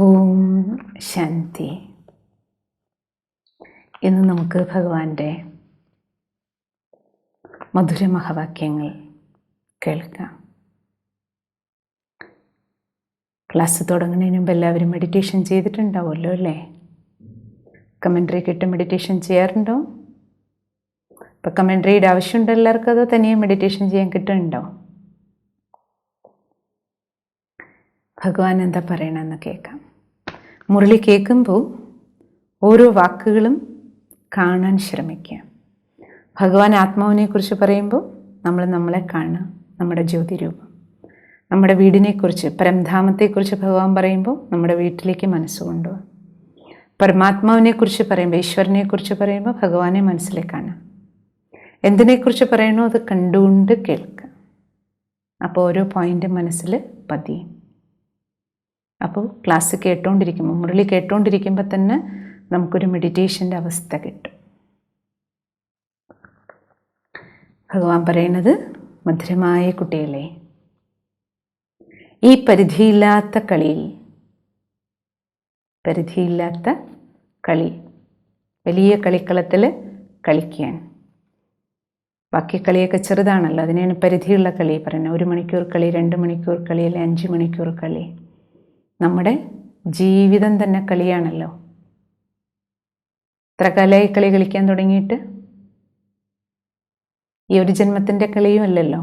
ഓം ശാന്തി. ഇന്ന് നമുക്ക് ഭഗവാന്റെ മധുരമഹാവാക്യങ്ങൾ കേൾക്കാം. ക്ലാസ് തുടങ്ങുന്നതിന് മുമ്പ് എല്ലാവരും മെഡിറ്റേഷൻ ചെയ്തിട്ടുണ്ടാവുമല്ലോ അല്ലേ? കമൻട്രി കിട്ടും മെഡിറ്റേഷൻ ചെയ്യാറുണ്ടോ? ഇപ്പം കമൻട്രിയുടെ ആവശ്യമുണ്ടോ എല്ലാവർക്കും? അതോ തനിയെ മെഡിറ്റേഷൻ ചെയ്യാൻ കിട്ടുന്നുണ്ടോ? ഭഗവാൻ എന്താ പറയണമെന്ന് കേൾക്കാം. മുരളി കേൾക്കുമ്പോൾ ഓരോ വാക്കുകളും കാണാൻ ശ്രമിക്കുക. ഭഗവാൻ ആത്മാവിനെക്കുറിച്ച് പറയുമ്പോൾ നമ്മൾ നമ്മളെ കാണുക, നമ്മുടെ ജ്യോതിരൂപം. നമ്മുടെ വീടിനെക്കുറിച്ച്, പരംധാമത്തെക്കുറിച്ച് ഭഗവാൻ പറയുമ്പോൾ നമ്മുടെ വീട്ടിലേക്ക് മനസ്സ് കൊണ്ടുപോകുക. പരമാത്മാവിനെക്കുറിച്ച് പറയുമ്പോൾ, ഈശ്വരനെക്കുറിച്ച് പറയുമ്പോൾ ഭഗവാനെ മനസ്സിലേക്ക് കാണുക. എന്തിനെക്കുറിച്ച് പറയണോ അത് കണ്ടുകൊണ്ട് കേൾക്കുക. അപ്പോൾ ഓരോ പോയിൻ്റ് മനസ്സിൽ പതിയും. അപ്പോൾ ക്ലാസ് കേട്ടുകൊണ്ടിരിക്കുമ്പോൾ, മുരളി കേട്ടുകൊണ്ടിരിക്കുമ്പോൾ തന്നെ നമുക്കൊരു മെഡിറ്റേഷൻ്റെ അവസ്ഥ കിട്ടും. ഭഗവാൻ പറയുന്നത്, മധുരമായ കുട്ടികളെ, ഈ പരിധിയില്ലാത്ത കളിയിൽ, പരിധിയില്ലാത്ത കളി, വലിയ കളിക്കളത്തിൽ കളിക്കാൻ. ബാക്കി കളിയൊക്കെ ചെറുതാണല്ലോ, അതിനാണ് പരിധിയുള്ള കളി പറയുന്നത്. 1 മണിക്കൂർ കളി, 2 മണിക്കൂർ കളി, അല്ലെ 5 മണിക്കൂർ കളി. നമ്മുടെ ജീവിതം തന്നെ കളിയാണല്ലോ. എത്ര കാലമായി കളി കളിക്കാൻ തുടങ്ങിയിട്ട്? ഈ ഒരു ജന്മത്തിൻ്റെ കളിയും അല്ലല്ലോ.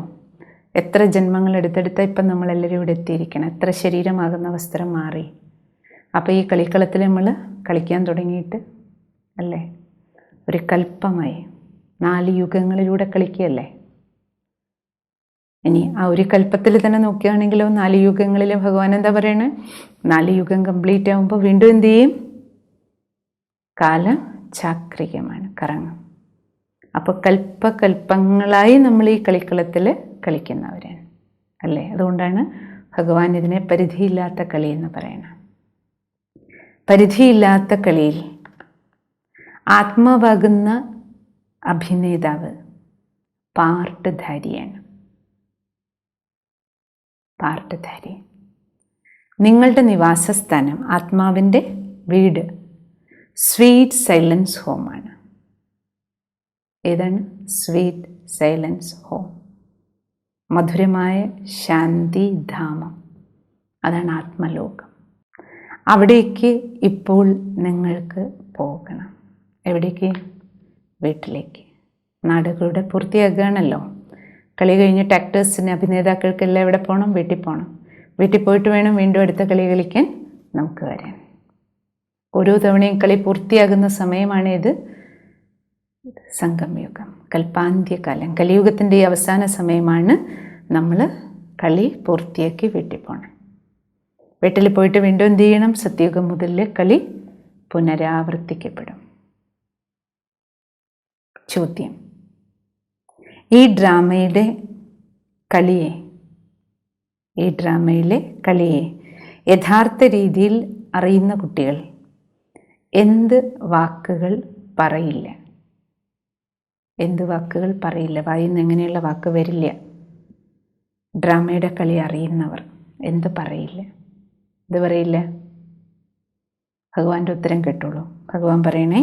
എത്ര ജന്മങ്ങൾ എടുത്തെടുത്താൽ ഇപ്പം നമ്മളെല്ലാവരും ഇവിടെ എത്തിയിരിക്കണം. എത്ര ശരീരമാകുന്ന വസ്ത്രം മാറി. അപ്പോൾ ഈ കളിക്കളത്തിൽ നമ്മൾ കളിക്കാൻ തുടങ്ങിയിട്ട് അല്ലേ ഒരു കൽപ്പമായി 4 യുഗങ്ങളിലൂടെ കളിക്കുകയല്ലേ. ഇനി ആ ഒരു കൽപ്പത്തിൽ തന്നെ നോക്കുകയാണെങ്കിലോ 4 യുഗങ്ങളിൽ ഭഗവാൻ എന്താ പറയണേ? 4 യുഗം കംപ്ലീറ്റ് ആകുമ്പോൾ വീണ്ടും എന്ത് ചെയ്യും? കാലം ചാക്രികമാണ്, കറങ്ങും. അപ്പോൾ കൽപ്പങ്ങളായി നമ്മൾ ഈ കളിക്കളത്തിൽ കളിക്കുന്നവരാണ് അല്ലേ. അതുകൊണ്ടാണ് ഭഗവാൻ ഇതിനെ പരിധിയില്ലാത്ത കളി എന്ന് പറയണം. പരിധിയില്ലാത്ത കളിയിൽ ആത്മാവാകുന്ന അഭിനേതാവ് പാർട്ട്ധാരിയാണ്. പാർട്ട്ധാരി. നിങ്ങളുടെ നിവാസസ്ഥാനം, ആത്മാവിൻ്റെ വീട്, സ്വീറ്റ് സൈലൻസ് ഹോമാണ്. ഏതാണ്? Sweet silence home. മധുരമായ ശാന്തിധാമം. അതാണ് ആത്മലോകം. അവിടേക്ക് ഇപ്പോൾ നിങ്ങൾക്ക് പോകണം. എവിടേക്ക്? വീട്ടിലേക്ക്. നാടുകളുടെ പൂർത്തിയാകുകയാണല്ലോ. കളി കഴിഞ്ഞിട്ട് ആക്ടേഴ്സിന്, അഭിനേതാക്കൾക്കെല്ലാം എവിടെ പോകണം? വീട്ടിൽ പോകണം. വീട്ടിൽ പോയിട്ട് വേണം വീണ്ടും അടുത്ത കളി കളിക്കാൻ നമുക്ക് വരാൻ. ഓരോ തവണയും കളി പൂർത്തിയാകുന്ന സമയമാണ് ഇത് സംഗമയുഗം, കൽപ്പാന്ത്യകാലം. കലിയുഗത്തിൻ്റെ ഈ അവസാന സമയമാണ് നമ്മൾ കളി പൂർത്തിയാക്കി വീട്ടിൽ പോകണം. വീട്ടിൽ പോയിട്ട് വീണ്ടും എന്ത് ചെയ്യണം? സത്യയുഗം മുതൽ കളി പുനരാവർത്തിക്കപ്പെടും. ചോദ്യം: ഈ ഡ്രാമയിലെ കളിയെ യഥാർത്ഥ രീതിയിൽ അറിയുന്ന കുട്ടികൾ എന്ത് വാക്കുകൾ പറയില്ല? എന്ത് വാക്കുകൾ പറയില്ല? വായിന്ന് എങ്ങനെയുള്ള വാക്ക് വരില്ല? ഡ്രാമയുടെ കളി അറിയുന്നവർ എന്ത് പറയില്ല? എന്ത് പറയില്ല? ഭഗവാന്റെ ഉത്തരം കേട്ടോളൂ. ഭഗവാൻ പറയണേ,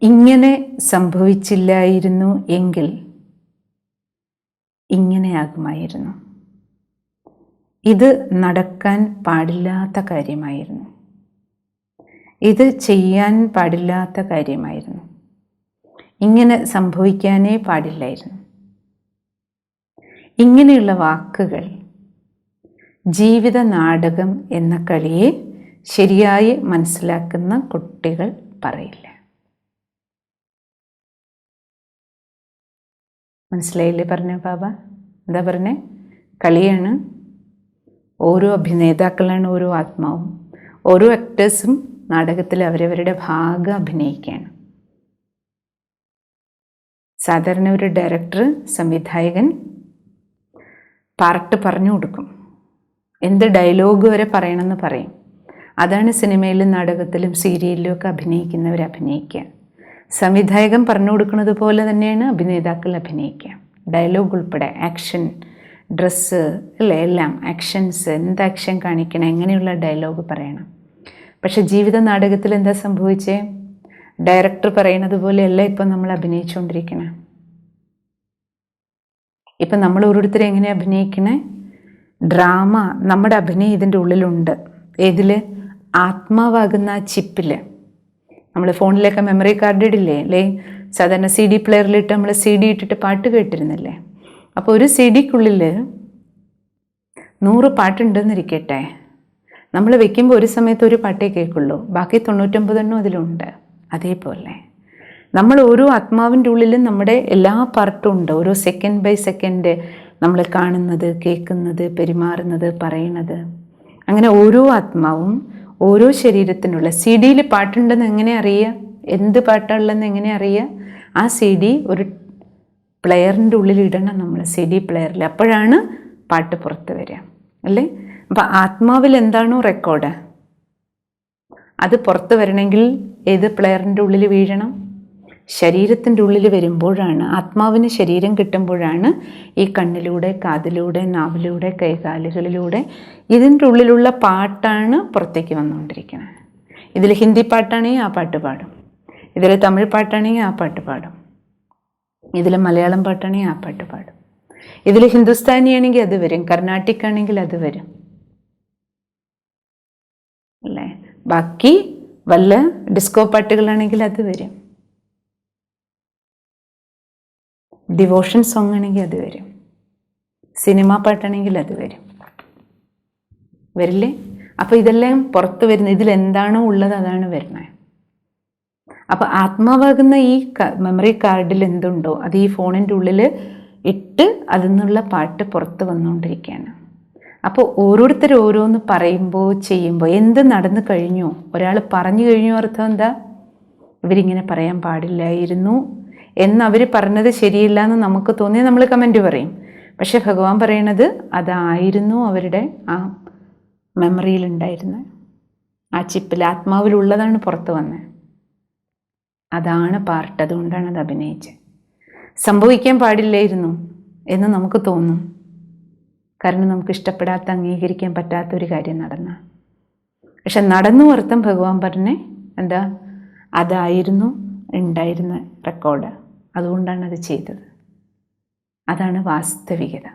ഇങ്ങനെ സംഭവിച്ചില്ലായിരുന്നു എങ്കിൽ ഇങ്ങനെയാകുമായിരുന്നു. ഇത് നടക്കാൻ പാടില്ലാത്ത കാര്യമായിരുന്നു. ഇത് ചെയ്യാൻ പാടില്ലാത്ത കാര്യമായിരുന്നു. ഇങ്ങനെ സംഭവിക്കാനേ പാടില്ലായിരുന്നു. ഇങ്ങനെയുള്ള വാക്കുകൾ ജീവിത നാടകം എന്ന കളിയെ ശരിയായി മനസ്സിലാക്കുന്ന കുട്ടികൾ പറയില്ല. മനസ്സിലായില്ലേ പറഞ്ഞ ബാബ? എന്താ പറഞ്ഞേ? കളിയാണ്. ഓരോ അഭിനേതാക്കളാണ് ഓരോ ആത്മാവും. ഓരോ ആക്ടേഴ്സും നാടകത്തിൽ അവരവരുടെ ഭാഗം അഭിനയിക്കുകയാണ്. സാധാരണ ഒരു ഡയറക്ടർ, സംവിധായകൻ പാർട്ട് പറഞ്ഞു കൊടുക്കും. എന്ത് ഡയലോഗ് വരെ പറയണമെന്ന് പറയും. അതാണ് സിനിമയിലും നാടകത്തിലും സീരിയലിലും ഒക്കെ അഭിനയിക്കുന്നവർ അഭിനയിക്കുക. സംവിധായകൻ പറഞ്ഞു കൊടുക്കുന്നത് പോലെ തന്നെയാണ് അഭിനേതാക്കൾ അഭിനയിക്കുക. ഡയലോഗ് ഉൾപ്പെടെ, ആക്ഷൻ ഡ്രസ്സ് അല്ലേ, എല്ലാം ആക്ഷൻസ്, എന്ത് ആക്ഷൻ കാണിക്കണം, എങ്ങനെയുള്ള ഡയലോഗ് പറയണം. പക്ഷെ ജീവിത നാടകത്തിൽ എന്താ സംഭവിച്ചേ? ഡയറക്ടർ പറയുന്നത് പോലെയല്ല ഇപ്പം നമ്മൾ അഭിനയിച്ചുകൊണ്ടിരിക്കണേ. ഇപ്പം നമ്മൾ ഓരോരുത്തരും എങ്ങനെ അഭിനയിക്കണേ? ഡ്രാമ, നമ്മുടെ അഭിനയം ഇതിൻ്റെ ഉള്ളിലുണ്ട്. ഏതിൽ? ആത്മാവാകുന്ന ആ ചിപ്പിൽ. നമ്മൾ ഫോണിലൊക്കെ മെമ്മറി കാർഡ് ഇടില്ലേ അല്ലേ? സാധാരണ CD പ്ലെയറിലിട്ട് നമ്മൾ CD ഇട്ടിട്ട് പാട്ട് കേട്ടിരുന്നില്ലേ? അപ്പോൾ ഒരു CDക്കുള്ളിൽ 100 പാട്ടുണ്ടെന്നിരിക്കട്ടെ, നമ്മൾ വെക്കുമ്പോൾ ഒരു സമയത്ത് ഒരു പാട്ടേ കേൾക്കുള്ളൂ, ബാക്കി 99 അതിലുണ്ട്. അതേപോലെ നമ്മൾ ഓരോ ആത്മാവിൻ്റെ ഉള്ളിലും നമ്മുടെ എല്ലാ പാർട്ടും ഉണ്ട്. ഓരോ സെക്കൻഡ് ബൈ സെക്കൻഡ് നമ്മൾ കാണുന്നത്, കേൾക്കുന്നത്, പെരുമാറുന്നത്, പറയുന്നത്, അങ്ങനെ ഓരോ ആത്മാവും ഓരോ ശരീരത്തിനുള്ള CD പാട്ടുണ്ടെന്ന് എങ്ങനെ അറിയുക? എന്ത് പാട്ടുള്ളതെന്ന് എങ്ങനെ അറിയുക? ആ CD ഒരു പ്ലെയറിൻ്റെ ഉള്ളിൽ ഇടണം നമ്മൾ, CD പ്ലെയറിൽ. അപ്പോഴാണ് പാട്ട് പുറത്ത് വരിക അല്ലേ? അപ്പം ആത്മാവിൽ എന്താണോ റെക്കോർഡ്, അത് പുറത്ത് വരണമെങ്കിൽ ഏത് പ്ലെയറിൻ്റെ ഉള്ളിൽ വീഴണം? ശരീരത്തിൻ്റെ ഉള്ളിൽ വരുമ്പോഴാണ്, ആത്മാവിന് ശരീരം കിട്ടുമ്പോഴാണ് ഈ കണ്ണിലൂടെ, കാതിലൂടെ, നാവിലൂടെ, കൈകാലുകളിലൂടെ ഇതിൻ്റെ ഉള്ളിലുള്ള പാട്ടാണ് പുറത്തേക്ക് വന്നുകൊണ്ടിരിക്കുന്നത്. ഇതിൽ ഹിന്ദി പാട്ടാണെങ്കിൽ ആ പാട്ട് പാടും, ഇതിൽ തമിഴ് പാട്ടാണെങ്കിൽ ആ പാട്ട് പാടും, ഇതിൽ മലയാളം പാട്ടാണെങ്കിൽ ആ പാട്ട് പാടും, ഇതിൽ ഹിന്ദുസ്ഥാനി ആണെങ്കിൽ അത് വരും, കർണാട്ടിക് ആണെങ്കിൽ അത് വരും അല്ലേ? ബാക്കി വല്ല ഡിസ്കോ പാട്ടുകളാണെങ്കിൽ അത് വരും, ഡിവോഷൻ സോങ് ആണെങ്കിൽ അത് വരും, സിനിമ പാട്ടാണെങ്കിൽ അത് വരും. വരില്ലേ? അപ്പോൾ ഇതെല്ലാം പുറത്ത് വരുന്ന, ഇതിലെന്താണോ ഉള്ളത് അതാണ് വരുന്നത്. അപ്പോൾ ആത്മാവാകുന്ന ഈ മെമ്മറി കാർഡിൽ എന്തുണ്ടോ അത് ഈ ഫോണിൻ്റെ ഉള്ളിൽ ഇട്ട് അതിൽ നിന്നുള്ള പാട്ട് പുറത്ത് വന്നുകൊണ്ടിരിക്കുകയാണ്. അപ്പോൾ ഓരോരുത്തർ ഓരോന്ന് പറയുമ്പോൾ, ചെയ്യുമ്പോൾ, എന്ത് നടന്നു കഴിഞ്ഞു, ഒരാൾ പറഞ്ഞു കഴിഞ്ഞു അർത്ഥം എന്താ? ഇവരിങ്ങനെ പറയാൻ പാടില്ലായിരുന്നു എന്നവർ പറഞ്ഞത് ശരിയില്ല എന്ന് നമുക്ക് തോന്നിയാൽ നമ്മൾ കമൻറ്റ് പറയും. പക്ഷെ ഭഗവാൻ പറയണത് അതായിരുന്നു അവരുടെ ആ മെമ്മറിയിലുണ്ടായിരുന്നത്, ആ ചിപ്പിൽ, ആത്മാവിലുള്ളതാണ് പുറത്ത് വന്നത്. അതാണ് പാർട്ട്. അതുകൊണ്ടാണ് അത് അഭിനയിച്ചത്. സംഭവിക്കാൻ പാടില്ലായിരുന്നു എന്ന് നമുക്ക് തോന്നും, കാരണം നമുക്ക് ഇഷ്ടപ്പെടാത്ത, അംഗീകരിക്കാൻ പറ്റാത്തൊരു കാര്യം നടന്ന. പക്ഷെ നടന്നു അർത്ഥം ഭഗവാൻ പറഞ്ഞേ എന്താ? അതായിരുന്നു ഉണ്ടായിരുന്ന റെക്കോർഡ്, അതുകൊണ്ടാണ് അത് ചെയ്തത്. അതാണ് വാസ്തവികത.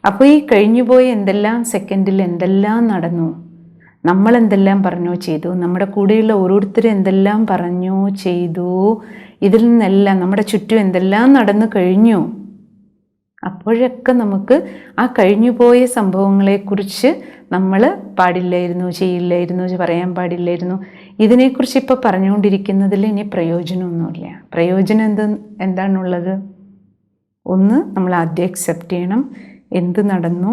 അപ്പോൾ ഈ കഴിഞ്ഞുപോയ എന്തെല്ലാം സെക്കൻഡിൽ എന്തെല്ലാം നടന്നു, നമ്മൾ എന്തെല്ലാം പറഞ്ഞോ ചെയ്തു, നമ്മുടെ കൂടെയുള്ള ഓരോരുത്തരും എന്തെല്ലാം പറഞ്ഞോ ചെയ്തു, ഇതിൽ നിന്നെല്ലാം നമ്മുടെ ചുറ്റും എന്തെല്ലാം നടന്നു കഴിഞ്ഞു, അപ്പോഴൊക്കെ നമുക്ക് ആ കഴിഞ്ഞുപോയ സംഭവങ്ങളെക്കുറിച്ച് നമ്മൾ പാടില്ലായിരുന്നു, ചെയ്യില്ലായിരുന്നു, പറയാൻ പാടില്ലായിരുന്നു, ഇതിനെക്കുറിച്ച് ഇപ്പോൾ പറഞ്ഞുകൊണ്ടിരിക്കുന്നതിൽ ഇനി പ്രയോജനമൊന്നുമില്ല. പ്രയോജനം എന്താണുള്ളത്? ഒന്ന്, നമ്മൾ ആദ്യം അക്സെപ്റ്റ് ചെയ്യണം എന്ത് നടന്നു,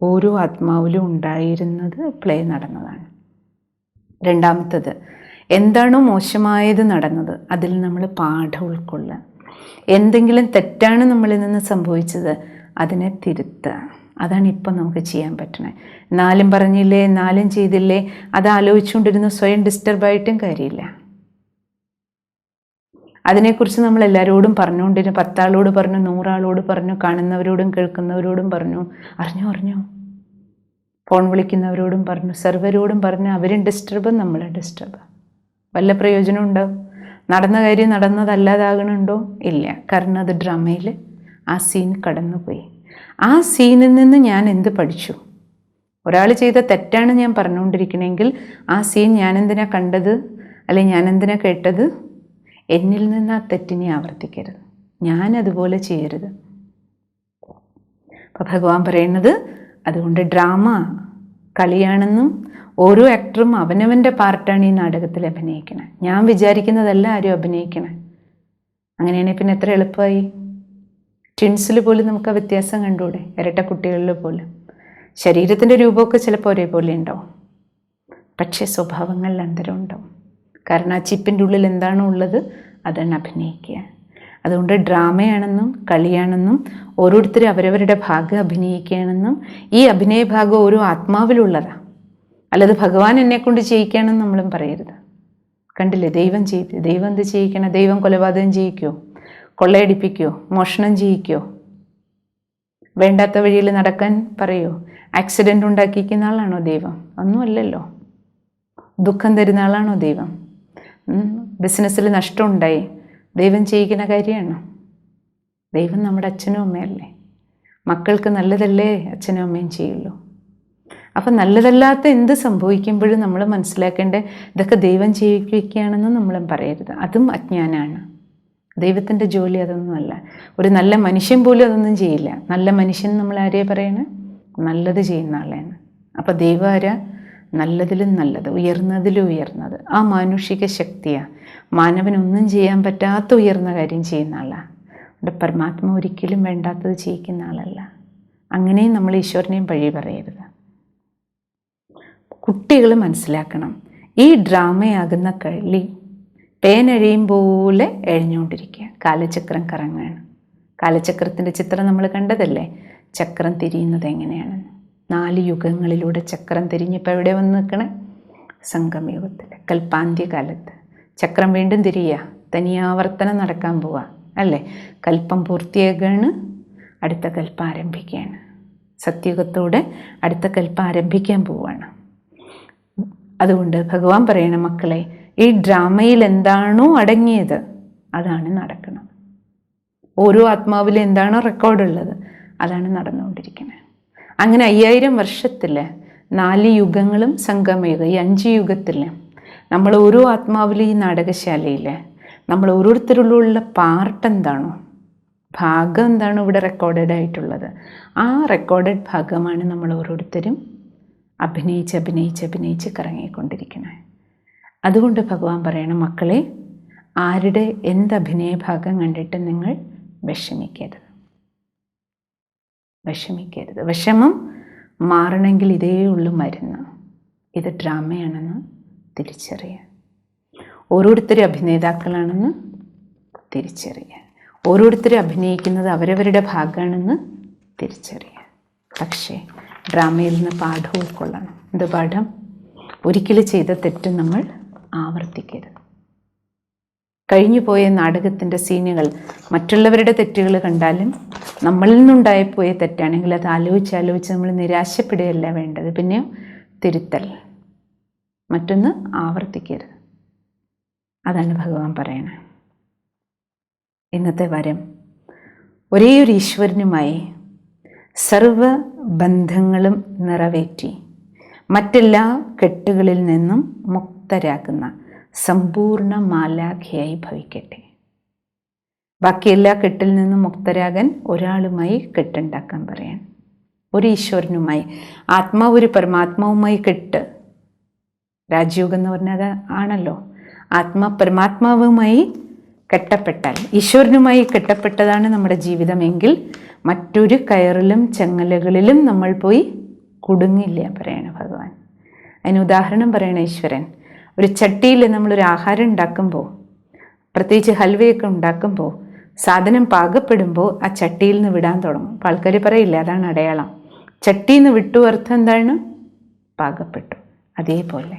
ഓരോ ആത്മാവിലും ഉണ്ടായിരുന്നത് പ്ലേ നടന്നതാണ്. രണ്ടാമത്തത്, എന്താണോ മോശമായത് നടന്നത് അതിൽ നമ്മൾ പാഠം ഉൾക്കൊള്ളുക. എന്തെങ്കിലും തെറ്റാണ് നമ്മളിൽ നിന്ന് സംഭവിച്ചത് അതിനെ തിരുത്തുക. അതാണ് ഇപ്പം നമുക്ക് ചെയ്യാൻ പറ്റണേ. 4 പറഞ്ഞില്ലേ, 4 ചെയ്തില്ലേ, അത് ആലോചിച്ചുകൊണ്ടിരുന്ന് സ്വയം ഡിസ്റ്റർബായിട്ടും കാര്യമില്ല. അതിനെക്കുറിച്ച് നമ്മൾ എല്ലാവരോടും പറഞ്ഞുകൊണ്ടിരുന്നു, 10 ആളോട് പറഞ്ഞു, 100 ആളോട് പറഞ്ഞു, കാണുന്നവരോടും കേൾക്കുന്നവരോടും പറഞ്ഞു, അറിഞ്ഞോ ഫോൺ വിളിക്കുന്നവരോടും പറഞ്ഞു, സർവരോടും പറഞ്ഞു, അവരും ഡിസ്റ്റർബ്, നമ്മളെ ഡിസ്റ്റർബ്. വല്ല പ്രയോജനം ഉണ്ടോ? നടന്ന കാര്യം നടന്നതല്ലാതാകണുണ്ടോ? ഇല്ല. കാരണം അത് ഡ്രാമയിൽ ആ സീൻ കടന്നുപോയി. ആ സീനിൽ നിന്ന് ഞാൻ എന്ത് പഠിച്ചു? ഒരാൾ ചെയ്ത തെറ്റാണ് ഞാൻ പറഞ്ഞുകൊണ്ടിരിക്കണമെങ്കിൽ ആ സീൻ ഞാനെന്തിനാ കണ്ടത്, അല്ലെങ്കിൽ ഞാനെന്തിനാ കേട്ടത്? എന്നിൽ നിന്ന് ആ തെറ്റിനെ ആവർത്തിക്കരുത്, ഞാനതുപോലെ ചെയ്യരുത്. അപ്പോൾ ഭഗവാൻ പറയുന്നത്, അതുകൊണ്ട് ഡ്രാമ കളിയാണെന്നും ഓരോ ആക്ടറും അവനവൻ്റെ പാർട്ടാണ് ഈ നാടകത്തിൽ അഭിനയിക്കണേ. ഞാൻ വിചാരിക്കുന്നതല്ല ആരും അഭിനയിക്കണേ. അങ്ങനെയാണെങ്കിൽ പിന്നെ എത്ര എളുപ്പമായി. ട്വിൻസിൽ പോലും നമുക്ക് ആ വ്യത്യാസം കണ്ടുകൂടെ? ഇരട്ട കുട്ടികളിൽ പോലും ശരീരത്തിൻ്റെ രൂപമൊക്കെ ചിലപ്പോൾ ഒരേപോലെ ഉണ്ടാവും, പക്ഷേ സ്വഭാവങ്ങളിൽ അന്തരം ഉണ്ടാവും. കാരണം ആ ചിപ്പിൻ്റെ ഉള്ളിൽ എന്താണോ ഉള്ളത് അതാണ് അഭിനയിക്കുക. അതുകൊണ്ട് ഡ്രാമയാണെന്നും കളിയാണെന്നും ഓരോരുത്തരും അവരവരുടെ ഭാഗം അഭിനയിക്കുകയാണെന്നും ഈ അഭിനയ ഭാഗം ഓരോ ആത്മാവിലുള്ളതാണ്, അല്ലാതെ ഭഗവാൻ എന്നെക്കൊണ്ട് ചെയ്യിക്കുകയാണെന്ന് നമ്മളും പറയരുത്. കണ്ടില്ലേ, ദൈവം എന്ത് ചെയ്യിക്കണം? ദൈവം കൊലപാതകം ചെയ്യിക്കുമോ? കൊള്ളയടിപ്പിക്കുമോ? മോഷണം ചെയ്യിക്കുമോ? വേണ്ടാത്ത വഴിയിൽ നടക്കാൻ പറയൂ? ആക്സിഡൻ്റ് ഉണ്ടാക്കിക്കുന്ന ആളാണോ ദൈവം? ഒന്നുമല്ലല്ലോ. ദുഃഖം തരുന്ന ആളാണോ ദൈവം? ബിസിനസ്സിൽ നഷ്ടമുണ്ടായി ദൈവം ചെയ്യിക്കുന്ന കാര്യമാണോ? ദൈവം നമ്മുടെ അച്ഛനും അമ്മയല്ലേ. മക്കൾക്ക് നല്ലതല്ലേ അച്ഛനും അമ്മയും ചെയ്യുള്ളൂ. അപ്പം നല്ലതല്ലാത്ത എന്ത് സംഭവിക്കുമ്പോഴും നമ്മൾ മനസ്സിലാക്കേണ്ടത് ഇതൊക്കെ ദൈവം ചെയ്യിക്കുകയാണെന്ന് നമ്മളും പറയരുത്. അതും അജ്ഞാനമാണ്. ദൈവത്തിൻ്റെ ജോലി അതൊന്നുമല്ല. ഒരു നല്ല മനുഷ്യൻ പോലും അതൊന്നും ചെയ്യില്ല. നല്ല മനുഷ്യൻ നമ്മൾ ആരെയാ പറയണേ? നല്ലത് ചെയ്യുന്ന ആളെയാണ്. അപ്പോൾ ദൈവം ആരാ? നല്ലതിലും നല്ലത്, ഉയർന്നതിലും ഉയർന്നത്. ആ മാനുഷിക ശക്തിയാണ്. മാനവനൊന്നും ചെയ്യാൻ പറ്റാത്ത ഉയർന്ന കാര്യം ചെയ്യുന്ന ആളാണ്. അവിടെ പരമാത്മ ഒരിക്കലും വേണ്ടാത്തത് ചെയ്യിക്കുന്ന ആളല്ല. അങ്ങനെയും നമ്മൾ ഈശ്വരനെയും പഴി പറയരുത്. കുട്ടികൾ മനസ്സിലാക്കണം, ഈ ഡ്രാമയാകുന്ന കളി പേനഴിയും പോലെ എഴിഞ്ഞുകൊണ്ടിരിക്കുക. കാലചക്രം കറങ്ങുകയാണ്. കാലചക്രത്തിൻ്റെ ചിത്രം നമ്മൾ കണ്ടതല്ലേ? ചക്രം തിരിയുന്നത് എങ്ങനെയാണെന്ന്. 4 യുഗങ്ങളിലൂടെ ചക്രം തിരിഞ്ഞിപ്പോൾ എവിടെ വന്ന് നിൽക്കണേ? സംഗമയുഗത്തിൽ, കൽപ്പാന്ത്യകാലത്ത്. ചക്രം വീണ്ടും തിരിയുക, തനിയാവർത്തനം നടക്കാൻ പോവുക അല്ലേ? കൽപ്പം പൂർത്തിയാകുകയാണ്, അടുത്ത കൽപ്പം ആരംഭിക്കുകയാണ്. സത്യയുഗത്തോടെ അടുത്ത കൽപ്പം ആരംഭിക്കാൻ പോവുകയാണ്. അതുകൊണ്ട് ഭഗവാൻ പറയണ, മക്കളെ, ഈ ഡ്രാമയിൽ എന്താണോ അടങ്ങിയത് അതാണ് നടക്കണം. ഓരോ ആത്മാവിലും എന്താണോ റെക്കോർഡുള്ളത് അതാണ് നടന്നുകൊണ്ടിരിക്കുന്നത്. അങ്ങനെ 5000 വർഷത്തിൽ 4 യുഗങ്ങളും സംഗമയുഗം, ഈ 5 യുഗത്തിൽ നമ്മൾ ഓരോ ആത്മാവിലും ഈ നാടകശാലയിൽ നമ്മൾ ഓരോരുത്തരുള്ള പാർട്ട് എന്താണോ, ഭാഗം എന്താണോ ഇവിടെ റെക്കോർഡഡ് ആയിട്ടുള്ളത്, ആ റെക്കോർഡഡ് ഭാഗമാണ് നമ്മൾ ഓരോരുത്തരും അഭിനയിച്ച് അഭിനയിച്ച് അഭിനയിച്ച് കറങ്ങിക്കൊണ്ടിരിക്കുന്നത്. അതുകൊണ്ട് ഭഗവാൻ പറയണം, മക്കളെ, ആരുടെ എന്ത് അഭിനയ ഭാഗം കണ്ടിട്ട് നിങ്ങൾ വിഷമിക്കരുത്. വിഷമിക്കരുത്. വിഷമം മാറണമെങ്കിൽ ഇതേ ഉള്ളു മരുന്ന്. ഇത് ഡ്രാമയാണെന്ന് തിരിച്ചറിയാൻ, ഓരോരുത്തരും അഭിനേതാക്കളാണെന്ന് തിരിച്ചറിയാൻ, ഓരോരുത്തരും അഭിനയിക്കുന്നത് അവരവരുടെ ഭാഗമാണെന്ന് തിരിച്ചറിയാൻ. പക്ഷേ ഡ്രാമയിൽ നിന്ന് പാഠം ഉൾക്കൊള്ളണം. എന്ത് പാഠം? ഒരിക്കലും ചെയ്ത തെറ്റ് നമ്മൾ ആവർത്തിക്കരുത്. കഴിഞ്ഞു പോയ നാടകത്തിൻ്റെ സീനുകൾ, മറ്റുള്ളവരുടെ തെറ്റുകൾ കണ്ടാലും നമ്മളിൽ നിന്നുണ്ടായിപ്പോയ തെറ്റാണെങ്കിൽ അത് ആലോചിച്ച് നമ്മൾ നിരാശപ്പെടുകയല്ല വേണ്ടത്, പിന്നെ തിരുത്തൽ. മറ്റൊന്ന് ആവർത്തിക്കരുത്. അതാണ് ഭഗവാൻ പറയണത്. ഇന്നത്തെ വരം ഒരേ ഒരു ഈശ്വരനുമായി സർവ ബന്ധങ്ങളും നിറവേറ്റി മറ്റെല്ലാ കെട്ടുകളിൽ നിന്നും മുക്തരാകുന്ന സമ്പൂർണ്ണ മാലാഖയായി ഭവിക്കട്ടെ. ബാക്കി എല്ലാ കെട്ടിൽ നിന്നും മുക്തരാകാൻ ഒരാളുമായി കെട്ടുണ്ടാക്കാൻ പറയാൻ, ഒരു ഈശ്വരനുമായി, ആത്മാവ് ഒരു പരമാത്മാവുമായി കെട്ട്. രാജയോഗം എന്ന് പറഞ്ഞാൽ ആണല്ലോ. പരമാത്മാവുമായി കെട്ടപ്പെട്ടാൽ, ഈശ്വരനുമായി കെട്ടപ്പെട്ടതാണ് നമ്മുടെ ജീവിതമെങ്കിൽ മറ്റൊരു കയറിലും ചങ്ങലകളിലും നമ്മൾ പോയി കുടുങ്ങില്ല പറയണ ഭഗവാൻ. അതിന് ഉദാഹരണം പറയണ ഈശ്വരൻ. ഒരു ചട്ടിയിൽ നമ്മളൊരു ആഹാരം ഉണ്ടാക്കുമ്പോൾ, പ്രത്യേകിച്ച് ഹൽവയൊക്കെ ഉണ്ടാക്കുമ്പോൾ, സാധനം പാകപ്പെടുമ്പോൾ ആ ചട്ടിയിൽ നിന്ന് വിടാൻ തുടങ്ങും. അപ്പോൾ ആൾക്കാർ പറയില്ല, അതാണ് അടയാളം. ചട്ടിയിൽ നിന്ന് വിട്ടു അർത്ഥം എന്താണ്? പാകപ്പെട്ടു. അതേപോലെ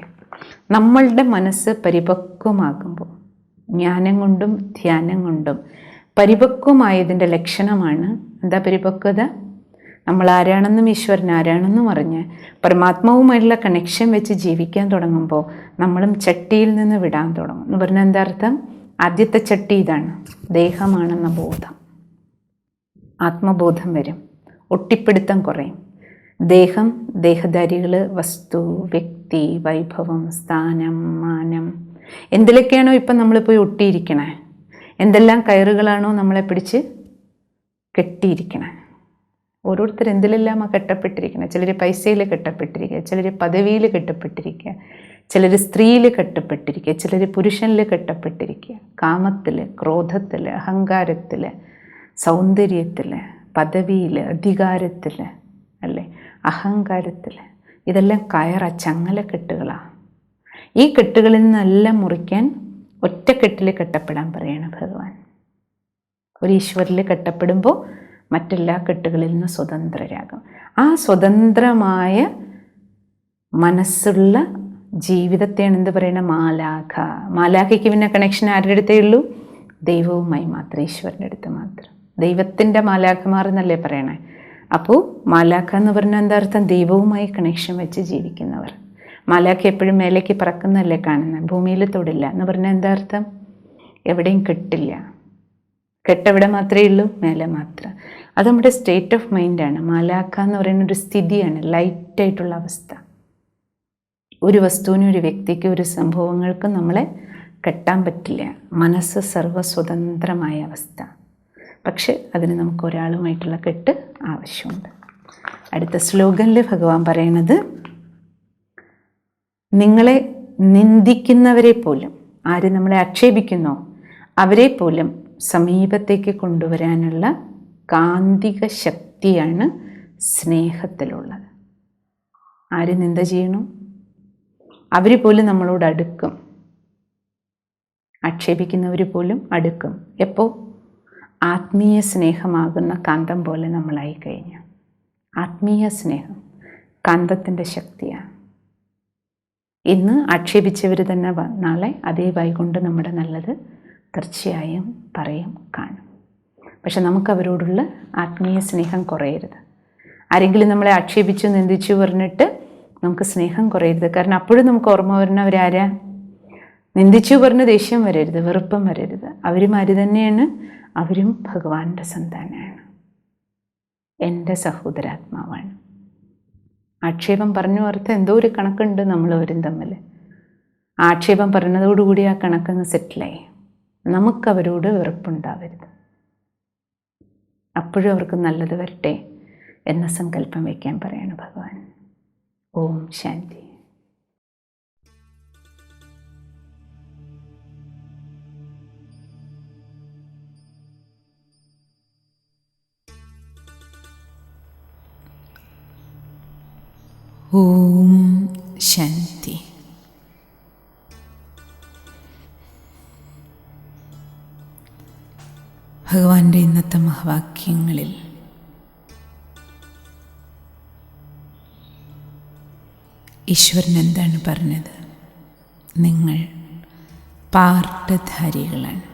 നമ്മളുടെ മനസ്സ് പരിപക്വമാകുമ്പോൾ, ജ്ഞാനം കൊണ്ടും ധ്യാനം കൊണ്ടും പരിപക്വമായതിൻ്റെ ലക്ഷണമാണ് എന്താ പരിപക്വത? നമ്മൾ ആരാണെന്നും ഈശ്വരൻ ആരാണെന്നും അറിഞ്ഞ് പരമാത്മാവുമായിട്ടുള്ള കണക്ഷൻ വെച്ച് ജീവിക്കാൻ തുടങ്ങുമ്പോൾ നമ്മളും ചട്ടിയിൽ നിന്ന് വിടാൻ തുടങ്ങും. എന്ന് പറഞ്ഞാൽ എന്താ അർത്ഥം? ആദ്യത്തെ ചട്ടി ഇതാണ്, ദേഹമാണെന്ന ബോധം. ആത്മബോധം വരും, ഒട്ടിപ്പിടുത്തം കുറയും. ദേഹം, ദേഹധാരികൾ, വസ്തു, വ്യക്തി, വൈഭവം, സ്ഥാനം, മാനം, എന്തിലൊക്കെയാണോ ഇപ്പം നമ്മൾ പോയി ഒട്ടിയിരിക്കണേ, എന്തെല്ലാം കയറുകളാണോ നമ്മളെ പിടിച്ച് കെട്ടിയിരിക്കണേ. ഓരോരുത്തർ എന്തിലെല്ലാമാണ് കെട്ടപ്പെട്ടിരിക്കുന്നത്? ചിലർ പൈസയിൽ കെട്ടപ്പെട്ടിരിക്കുക, ചിലർ പദവിയിൽ കെട്ടപ്പെട്ടിരിക്കുക, ചിലർ സ്ത്രീയിൽ കെട്ടപ്പെട്ടിരിക്കുക, ചിലർ പുരുഷനിൽ കെട്ടപ്പെട്ടിരിക്കുക, കാമത്തിൽ, ക്രോധത്തിൽ, അഹങ്കാരത്തിൽ, സൗന്ദര്യത്തിൽ, പദവിയിൽ, അധികാരത്തിൽ, അല്ലേ, അഹങ്കാരത്തിൽ. ഇതെല്ലാം ചങ്ങലക്കെട്ടുകളാണ്. ഈ കെട്ടുകളിൽ നിന്നെല്ലാം മുറിക്കാൻ ഒറ്റക്കെട്ടിൽ കെട്ടപ്പെടാൻ പറയാണ് ഭഗവാൻ. ഒരു ഈശ്വരിൽ കെട്ടപ്പെടുമ്പോൾ മറ്റെല്ലാ കെട്ടുകളിൽ നിന്ന് സ്വതന്ത്രരാകും. ആ സ്വതന്ത്രമായ മനസ്സുള്ള ജീവിതത്തെയാണ് എന്ത് പറയണ? മാലാഖ. മാലാഖയ്ക്ക് പിന്നെ കണക്ഷൻ ആരുടെ അടുത്തേ ഉള്ളൂ? ദൈവവുമായി മാത്രം, ഈശ്വരൻ്റെ അടുത്ത് മാത്രം. ദൈവത്തിൻ്റെ മാലാഖമാർ എന്നല്ലേ പറയണേ. അപ്പോൾ മാലാഖ എന്ന് പറഞ്ഞാൽ എന്താ അർത്ഥം? ദൈവവുമായി കണക്ഷൻ വെച്ച് ജീവിക്കുന്നവർ. മാലാഖ എപ്പോഴും മേലേക്ക് പറക്കുന്നതല്ലേ കാണുന്നത്, ഭൂമിയിൽ തൊടില്ല എന്ന് പറഞ്ഞാൽ എന്താ അർത്ഥം? എവിടെയും കെട്ടില്ല. കെട്ടെവിടെ മാത്രമേ ഉള്ളൂ? മേലെ മാത്രം. അത് നമ്മുടെ സ്റ്റേറ്റ് ഓഫ് മൈൻഡാണ്. മാലാഖ എന്ന് പറയുന്ന ഒരു സ്ഥിതിയാണ്, ലൈറ്റായിട്ടുള്ള അവസ്ഥ. ഒരു വസ്തുവിനും ഒരു വ്യക്തിക്കും ഒരു സംഭവങ്ങൾക്കും നമ്മളെ കെട്ടാൻ പറ്റില്ല. മനസ്സ് സർവ്വസ്വതന്ത്രമായ അവസ്ഥ. പക്ഷെ അതിന് നമുക്ക് ഒരാളുമായിട്ടുള്ള കെട്ട് ആവശ്യമുണ്ട്. അടുത്ത ശ്ലോകനിൽ ഭഗവാൻ പറയണത്, നിങ്ങളെ നിന്ദിക്കുന്നവരെ പോലും, ആര് നമ്മളെ ആക്ഷേപിക്കുന്നോ അവരെ പോലും സമീപത്തേക്ക് കൊണ്ടുവരാനുള്ള കാന്തിക ശക്തിയാണ് സ്നേഹത്തിലുള്ളത്. ആര് നിന്ദ ചെയ്യണം അവർ പോലും നമ്മളോട് അടുക്കും. ആക്ഷേപിക്കുന്നവർ പോലും അടുക്കും. എപ്പോൾ? ആത്മീയ സ്നേഹമാകുന്ന കാന്തം പോലെ നമ്മളായി കഴിഞ്ഞു. ആത്മീയ സ്നേഹം കാന്തത്തിൻ്റെ ശക്തിയാണ്. ഇന്ന് ആക്ഷേപിച്ചവർ തന്നെ നാളെ അതേ വായിക്കൊണ്ട് നമ്മുടെ നല്ലത് തീർച്ചയായും പറയും, കാണും. പക്ഷെ നമുക്കവരോടുള്ള ആത്മീയ സ്നേഹം കുറയരുത്. ആരെങ്കിലും നമ്മളെ ആക്ഷേപിച്ചു നിന്ദിച്ചു പറഞ്ഞിട്ട് നമുക്ക് സ്നേഹം കുറയരുത്. കാരണം അപ്പോഴും നമുക്ക് ഓർമ്മ വരുന്നവരാരാ? നിന്ദിച്ചു പറഞ്ഞ് ദേഷ്യം വരരുത്, വെറുപ്പം വരരുത്. അവരും ആര് തന്നെയാണ്? അവരും ഭഗവാന്റെ സന്താനമാണ്, എൻ്റെ സഹോദരാത്മാവാണ്. ആക്ഷേപം പറഞ്ഞു ഓർത്ത് എന്തോ ഒരു കണക്കുണ്ട് നമ്മളവരും തമ്മിൽ. ആക്ഷേപം പറഞ്ഞതോടുകൂടി ആ കണക്കങ്ങ് സെറ്റിലായി. നമുക്കവരോട് വെറുപ്പുണ്ടാവരുത്. അപ്പോഴും അവർക്ക് നല്ലത് വരട്ടെ എന്ന സങ്കല്പം വയ്ക്കാൻ പറയാണ് ഭഗവാൻ. ഓം ശാന്തി. ഓം ശാന്തി. ഭഗവാന്റെ ഇന്നത്തെ മഹാവാക്യങ്ങളിൽ ഈശ്വരൻ എന്താണ് പറഞ്ഞത്? നിങ്ങൾ പാർട്ടധാരികളാണ്.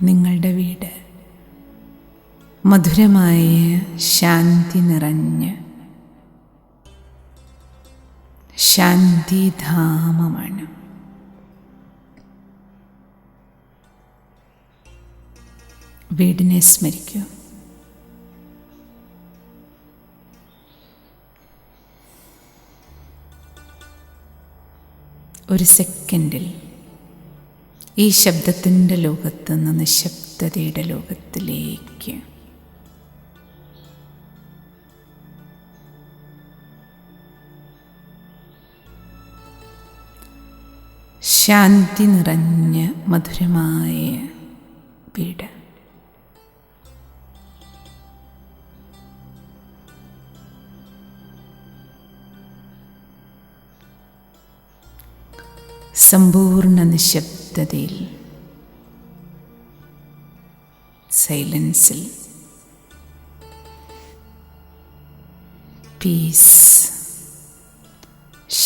നിങ്ങളുടെ വീട് മധുരമായ ശാന്തി നിറഞ്ഞ ശാന്തിധാമമാണ്. വീടിനെ സ്മരിക്കൂ. ഒരു സെക്കൻഡിൽ ഈ ശബ്ദത്തിൻ്റെ ലോകത്ത് നിന്ന് നിശബ്ദതയുടെ ലോകത്തിലേക്ക് ശാന്തി നിറഞ്ഞ മധുരമായ വീട്. സമ്പൂർണ്ണ നിശബ്ദതയിൽ, സൈലൻസിൽ പീസ്,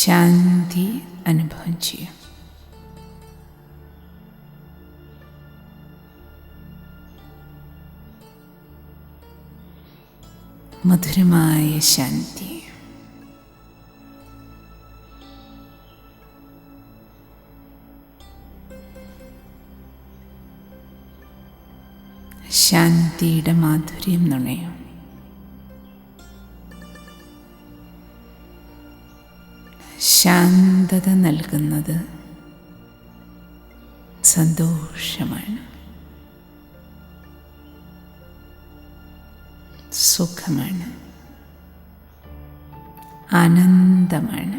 ശാന്തി അനുഭവം ചെയ്യാം. മധുരമായ ശാന്തി. ശാന്തിയുടെ മാധുര്യം നുണയും. ശാന്തത നൽകുന്നത് സന്തോഷമാണ്, സുഖമാണ്, ആനന്ദമാണ്.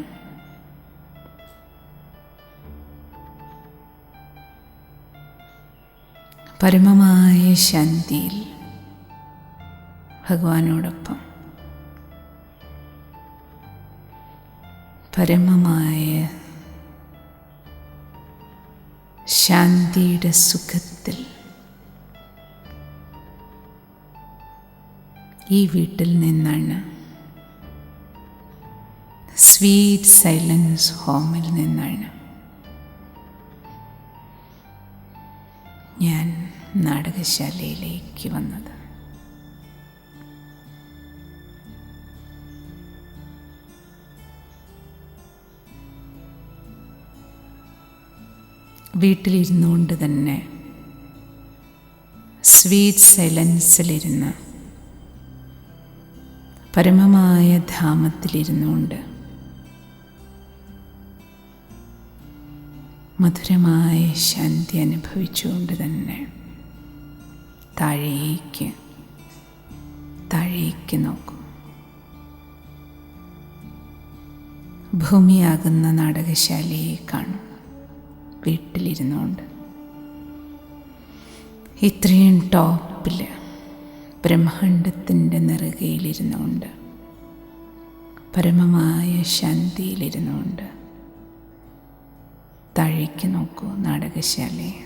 പരമമായ ശാന്തിയിൽ ഭഗവാനോടൊപ്പം, പരമമായ ശാന്തിയുടെ സുഖത്തിൽ ഈ വീട്ടിൽ നിന്നാണ്, സ്വീറ്റ് സൈലൻസ് ഹോമിൽ നിന്നാണ് ഞാൻ നാടകശാലയിലേക്ക് വന്നത്. വീട്ടിലിരുന്നുകൊണ്ട് തന്നെ സ്വീറ്റ് സൈലൻസിലിരുന്ന് പരമമായ ധാമത്തിലിരുന്നുകൊണ്ട് മധുരമായ ശാന്തി അനുഭവിച്ചുകൊണ്ട് തന്നെ താഴേക്ക് നോക്കൂ. ഭൂമിയാകുന്ന നാടകശാലയെ കാണും. വീട്ടിലിരുന്നുകൊണ്ട് ഇത്രയും ടോപ്പിൽ ബ്രഹ്മാണ്ടത്തിൻ്റെ നെറുകയിലിരുന്നുകൊണ്ട് പരമമായ ശാന്തിയിലിരുന്നുകൊണ്ട് താഴേക്ക് നോക്കൂ. നാടകശാലയെ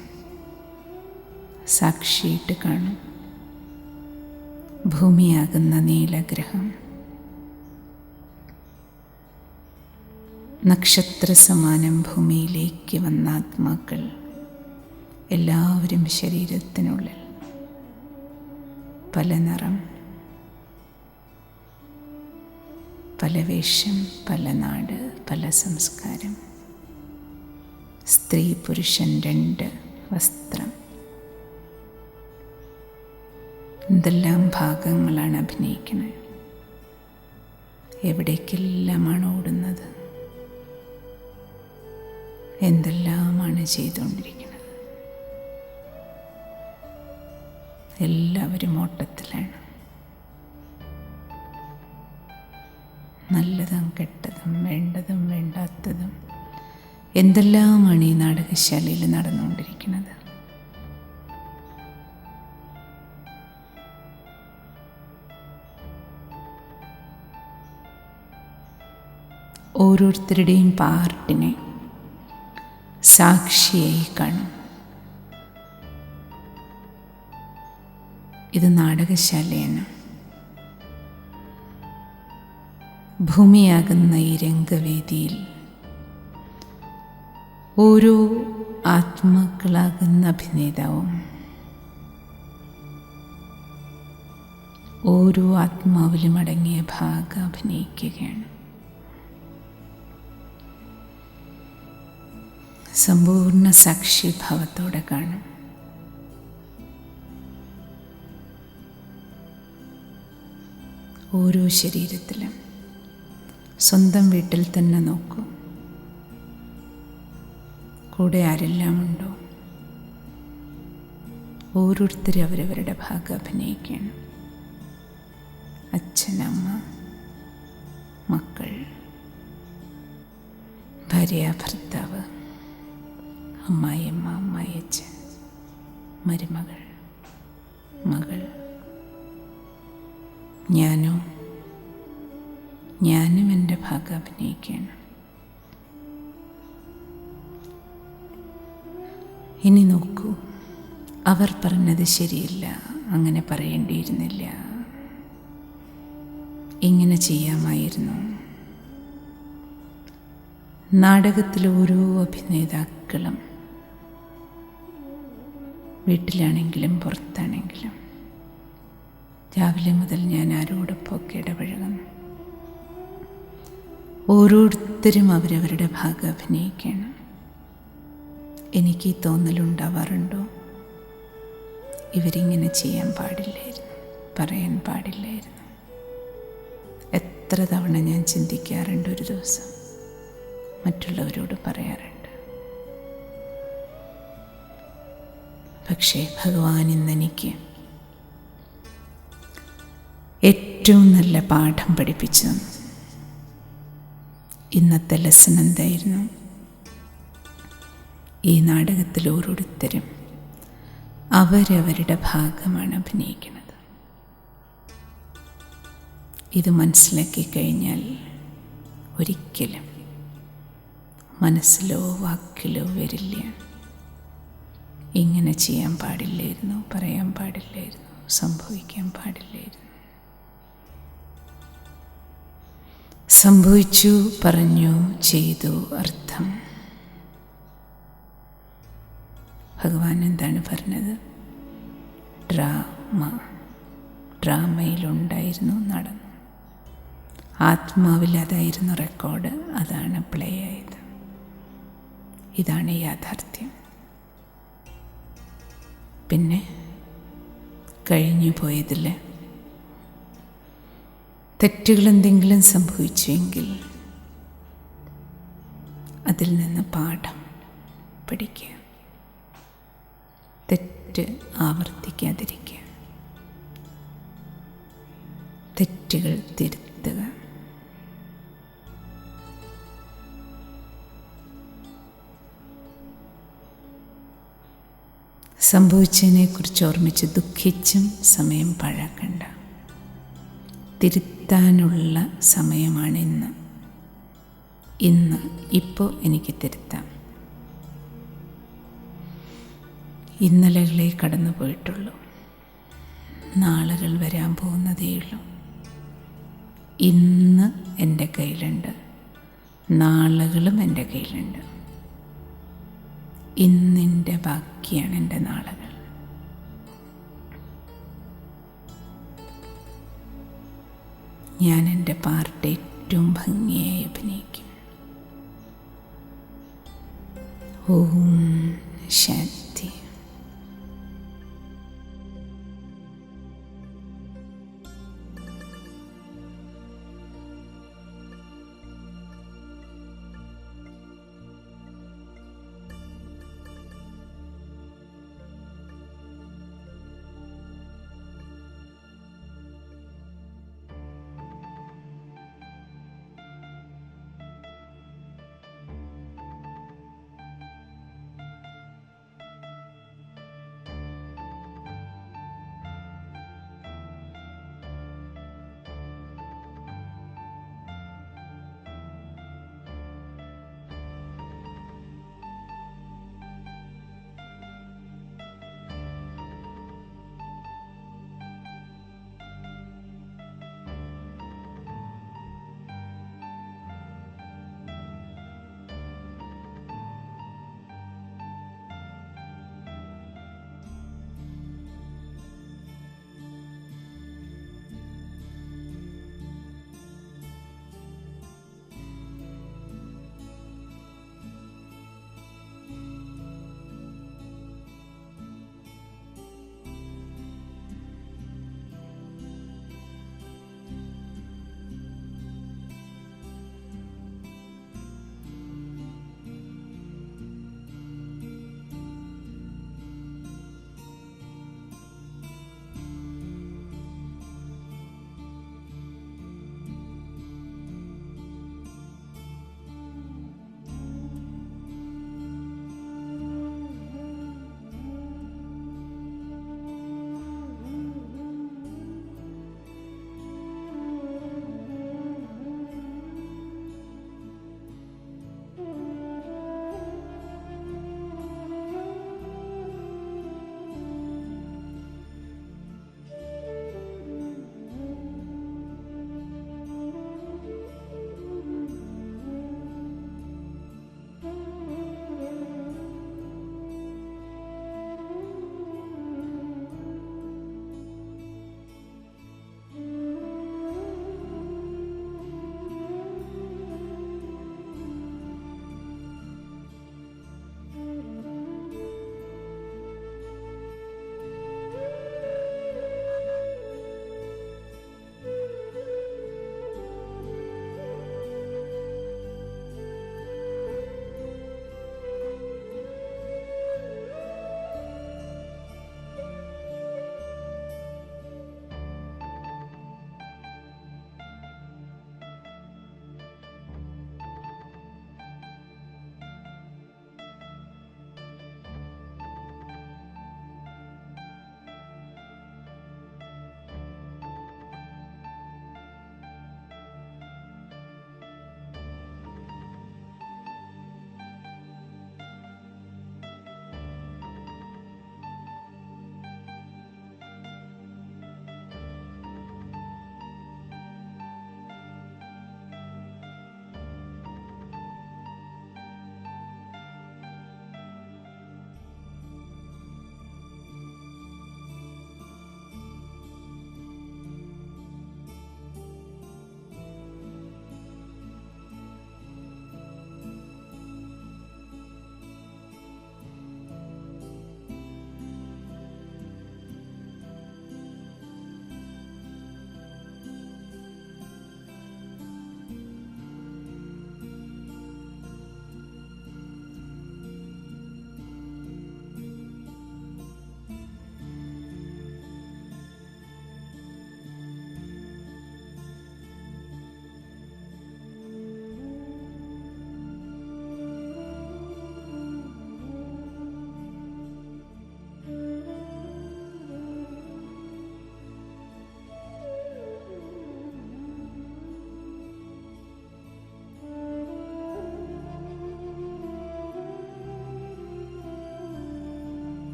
സാക്ഷിയിട്ട് കാണും. ഭൂമിയാകുന്ന നീലഗ്രഹം നക്ഷത്ര സമാനം ഭൂമിയിലേക്ക് വന്ന ആത്മാക്കൾ എല്ലാവരും ശരീരത്തിനുള്ളിൽ പല നിറം, പല വേഷം, പല നാട്, പല സംസ്കാരം, സ്ത്രീ പുരുഷൻ 2 വസ്ത്രം, എന്തെല്ലാം ഭാഗങ്ങളാണ് അഭിനയിക്കുന്നത്. എവിടേക്കെല്ലാമാണ് ഓടുന്നത്, എന്തെല്ലാമാണ് ചെയ്തുകൊണ്ടിരിക്കുന്നത്. എല്ലാവരും ഓട്ടത്തിലാണ്. നല്ലതും കെട്ടതും വേണ്ടതും വേണ്ടാത്തതും എന്തെല്ലാമാണ് ഈ നാടകശാലയിൽ നടന്നുകൊണ്ടിരിക്കുന്നത്. ഓരോരുത്തരുടെയും പാർട്ടിനെ സാക്ഷിയായി കാണും. ഇത് നാടകശാലയാണ്. ഭൂമിയാകുന്ന ഈ രംഗവേദിയിൽ ഓരോ ആത്മാക്കളാകുന്ന അഭിനേതാവും ഓരോ ആത്മാവിലും അടങ്ങിയ ഭാഗം അഭിനയിക്കുകയാണ്. സമ്പൂർണ്ണ സാക്ഷിഭാവത്തോടെ കാണും. ഓരോ ശരീരത്തിലും സ്വന്തം വീട്ടിൽ തന്നെ നോക്കൂ. കൂടെ ആരെല്ലാം ഉണ്ടോ, ഓരോരുത്തരും അവരവരുടെ ഭാഗം അഭിനയിക്കുകയാണ്. അച്ഛൻ, അമ്മ, മക്കൾ, ഭാര്യ, ഭർത്താവ്, അമ്മായിയമ്മ, അമ്മായിയച്ഛൻ, മരുമകൾ, മകൾ, ഞാനും എൻ്റെ ഭാഗം അഭിനയിക്കുകയാണ്. ഇനി നോക്കൂ, അവർ പറഞ്ഞത് ശരിയില്ല, അങ്ങനെ പറയേണ്ടിയിരുന്നില്ല, ഇങ്ങനെ ചെയ്യാമായിരുന്നു. നാടകത്തിലെ ഓരോ അഭിനേതാക്കളും വീട്ടിലാണെങ്കിലും പുറത്താണെങ്കിലും രാവിലെ മുതൽ ഞാൻ ആരോടൊപ്പമൊക്കെ ഇടപഴകുന്നു. ഓരോരുത്തരും അവരവരുടെ ഭാഗം അഭിനയിക്കണം. എനിക്ക് തോന്നലുണ്ടാവാറുണ്ടോ, ഇവരിങ്ങനെ ചെയ്യാൻ പാടില്ലായിരുന്നു, പറയാൻ പാടില്ലായിരുന്നു. എത്ര തവണ ഞാൻ ചിന്തിക്കാറുണ്ട്, ഒരു ദിവസം മറ്റുള്ളവരോട് പറയാറുണ്ട്. പക്ഷേ ഭഗവാൻ ഇന്നെനിക്ക് ഏറ്റവും നല്ല പാഠം പഠിപ്പിച്ചു തന്നു. ഇന്നത്തെ ലെസൺ എന്തായിരുന്നു? ഈ നാടകത്തിൽ ഓരോരുത്തരും അവരവരുടെ ഭാഗമാണ് അഭിനയിക്കുന്നത്. ഇത് മനസ്സിലാക്കി കഴിഞ്ഞാൽ ഒരിക്കലും മനസ്സിലോ വാക്കിലോ വരില്ല, ഇങ്ങനെ ചെയ്യാൻ പാടില്ലായിരുന്നു, പറയാൻ പാടില്ലായിരുന്നു, സംഭവിക്കാൻ പാടില്ലായിരുന്നു. സംഭവിച്ചു, പറഞ്ഞു, ചെയ്തു, അർത്ഥം. ഭഗവാൻ എന്താണ് പറഞ്ഞത്? ഡ്രാമയിലുണ്ടായിരുന്നു, നടന്നു. ആത്മാവിൽ അതായിരുന്നു റെക്കോർഡ്, അതാണ് പ്ലേ ആയത്. ഇതാണ് യാഥാർത്ഥ്യം. പിന്നെ കഴിഞ്ഞു പോയതിൽ തെറ്റുകൾ എന്തെങ്കിലും സംഭവിച്ചുവെങ്കിൽ അതിൽ നിന്ന് പാഠം പഠിക്കുക, തെറ്റ് ആവർത്തിക്കാതിരിക്കുക, തെറ്റുകൾ തിരുത്തുക. സംഭവിച്ചതിനെക്കുറിച്ച് ഓർമ്മിച്ച് ദുഃഖിച്ചും സമയം പാഴാക്കണ്ട. തിരുത്താനുള്ള സമയമാണ് ഇന്ന്. ഇപ്പോൾ എനിക്ക് തിരുത്താം. ഇന്നലകളെ കടന്നു പോയിട്ടുള്ളൂ, നാളുകൾ വരാൻ പോകുന്നതേയുള്ളൂ. ഇന്ന് എൻ്റെ കയ്യിലുണ്ട്, നാളുകളും എൻ്റെ കയ്യിലുണ്ട്. ഇന്നിൻ്റെ ബാക്കിയാണ് എൻ്റെ നാളുകൾ. ഞാൻ എൻ്റെ പാർട്ട് ഏറ്റവും ഭംഗിയായി അഭിനയിക്കും. ഓം ശാന്തി.